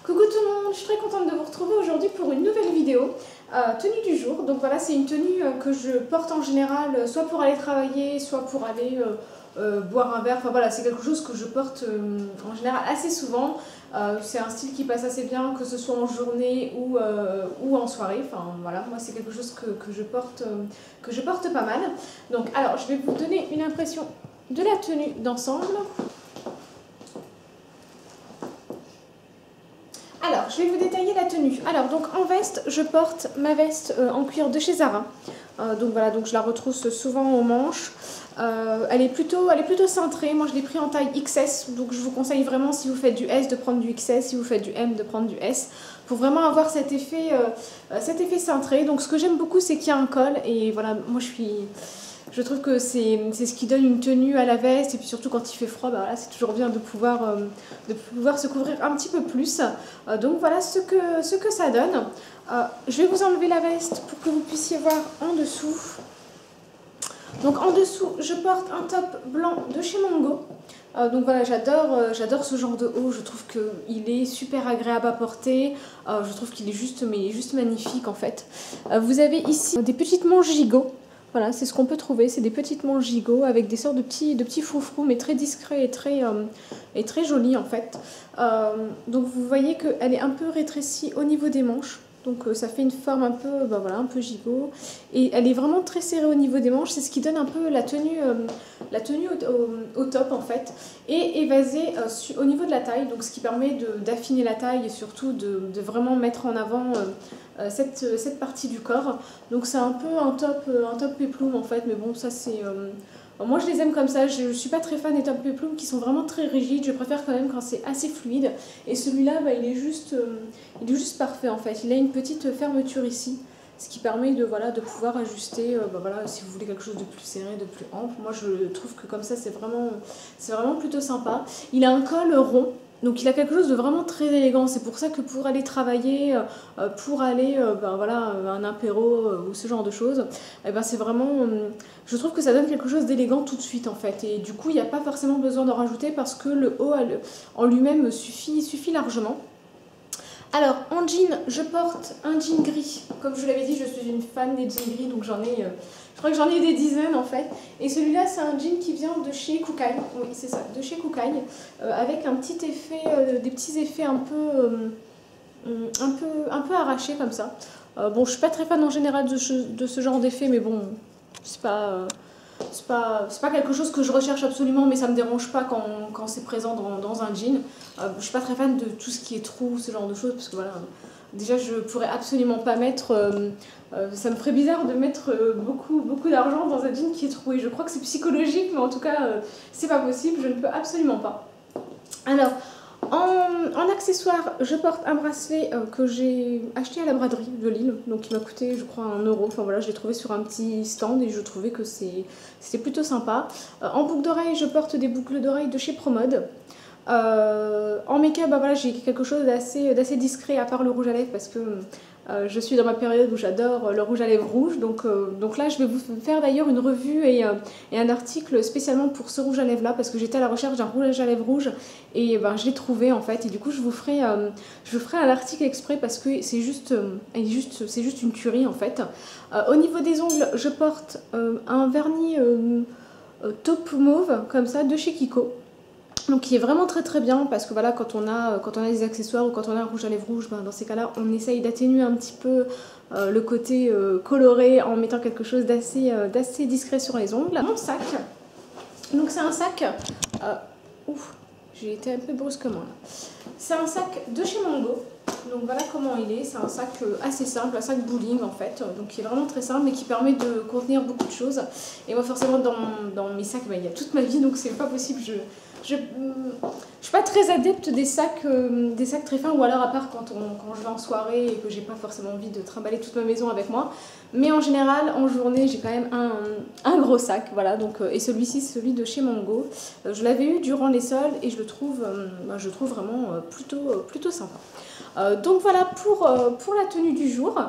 Coucou tout le monde, je suis très contente de vous retrouver aujourd'hui pour une nouvelle vidéo, tenue du jour. Donc voilà, c'est une tenue que je porte en général, soit pour aller travailler, soit pour aller boire un verre. Enfin voilà, c'est quelque chose que je porte en général assez souvent. C'est un style qui passe assez bien, que ce soit en journée ou en soirée. Enfin voilà, moi c'est quelque chose que je porte pas mal. Donc alors, je vais vous donner une impression de la tenue d'ensemble. Alors, je vais vous détailler la tenue. Alors, donc en veste, je porte ma veste en cuir de chez Zara. Donc voilà, donc je la retrousse souvent aux manches. Elle est plutôt cintrée. Moi, je l'ai pris en taille XS. Donc je vous conseille vraiment, si vous faites du S, de prendre du XS. Si vous faites du M, de prendre du S. Pour vraiment avoir cet effet cintré. Donc ce que j'aime beaucoup, c'est qu'il y a un col. Et voilà, moi je trouve que c'est ce qui donne une tenue à la veste, et puis surtout quand il fait froid, bah voilà, c'est toujours bien de pouvoir se couvrir un petit peu plus. Donc voilà ce que ça donne. Je vais vous enlever la veste pour que vous puissiez voir en dessous. Donc en dessous, je porte un top blanc de chez Mango. Donc voilà, j'adore ce genre de haut, je trouve qu'il est super agréable à porter, je trouve qu'il est juste magnifique en fait. Vous avez ici des petites manches gigots. Voilà, c'est ce qu'on peut trouver, c'est des petites manches gigots avec des sortes de petits froufrous, mais très discrets et très jolis en fait. Donc vous voyez qu'elle est un peu rétrécie au niveau des manches. Donc ça fait une forme un peu, voilà, un peu gigot. Et elle est vraiment très serrée au niveau des manches. C'est ce qui donne un peu la tenue au top en fait. Et évasée au niveau de la taille. Donc ce qui permet d'affiner la taille et surtout de vraiment mettre en avant cette partie du corps. Donc c'est un peu un top péplum en fait. Mais bon, ça c'est... moi je les aime comme ça, je ne suis pas très fan des top péplum qui sont vraiment très rigides, je préfère quand même quand c'est assez fluide. Et celui-là, il est juste parfait en fait, il a une petite fermeture ici, ce qui permet de pouvoir ajuster, voilà, si vous voulez quelque chose de plus serré, de plus ample. Moi je trouve que comme ça c'est vraiment plutôt sympa. Il a un col rond. Donc il a quelque chose de vraiment très élégant, c'est pour ça que pour aller travailler, pour aller voilà, à un apéro ou ce genre de choses, c'est vraiment, je trouve que ça donne quelque chose d'élégant tout de suite en fait. Et du coup il n'y a pas forcément besoin d'en rajouter parce que le haut en lui-même suffit largement. Alors en jean, je porte un jean gris. Comme je vous l'avais dit, je suis une fan des jeans gris, donc je crois que j'en ai des dizaines en fait. Et celui-là, c'est un jean qui vient de chez Kookaï. Oui, c'est ça, de chez Kookaï. Avec un petit effet, des petits effets un peu arrachés comme ça. Bon, je suis pas très fan en général de ce genre d'effet, mais bon, c'est pas quelque chose que je recherche absolument, mais ça me dérange pas quand c'est présent dans un jean. Je suis pas très fan de tout ce qui est trou, ce genre de choses, parce que voilà, déjà je pourrais absolument pas mettre, ça me ferait bizarre de mettre beaucoup d'argent dans un jean qui est troué. Je crois que c'est psychologique, mais en tout cas c'est pas possible, je ne peux absolument pas. Alors, en accessoire, je porte un bracelet que j'ai acheté à la braderie de Lille, donc il m'a coûté je crois 1 €. Enfin voilà, je l'ai trouvé sur un petit stand et je trouvais que c'était plutôt sympa. En boucle d'oreille, je porte des boucles d'oreilles de chez Promode. En make-up, voilà, j'ai quelque chose d'assez discret à part le rouge à lèvres parce que je suis dans ma période où j'adore le rouge à lèvres rouge. Donc là, je vais vous faire d'ailleurs une revue et un article spécialement pour ce rouge à lèvres là parce que j'étais à la recherche d'un rouge à lèvres rouge et je l'ai trouvé en fait. Et du coup, je vous ferai un article exprès parce que c'est juste une tuerie en fait. Au niveau des ongles, je porte un vernis taupe mauve comme ça de chez Kiko. Donc qui est vraiment très très bien parce que voilà, quand on a des accessoires ou quand on a un rouge à lèvres rouge, dans ces cas-là on essaye d'atténuer un petit peu le côté coloré en mettant quelque chose d'assez discret sur les ongles. Mon sac, donc c'est un sac, ouf, j'ai été un peu brusquement là. C'est un sac de chez Mango. Donc voilà comment il est, c'est un sac assez simple, un sac bowling en fait, donc qui est vraiment très simple mais qui permet de contenir beaucoup de choses. Et moi forcément dans mes sacs, il y a toute ma vie, donc c'est pas possible, je suis pas très adepte des sacs très fins, ou alors à part quand je vais en soirée et que j'ai pas forcément envie de trimballer toute ma maison avec moi. Mais en général, en journée, j'ai quand même un gros sac, voilà. Donc, et celui-ci, c'est celui de chez Mango. Je l'avais eu durant les soldes et je le trouve vraiment plutôt sympa. Donc voilà pour la tenue du jour.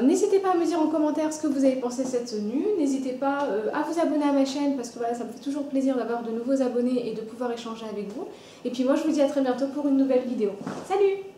N'hésitez pas à me dire en commentaire ce que vous avez pensé de cette tenue. N'hésitez pas à vous abonner à ma chaîne parce que voilà, ça me fait toujours plaisir d'avoir de nouveaux abonnés et de pouvoir échanger avec vous. Et puis moi je vous dis à très bientôt pour une nouvelle vidéo. Salut!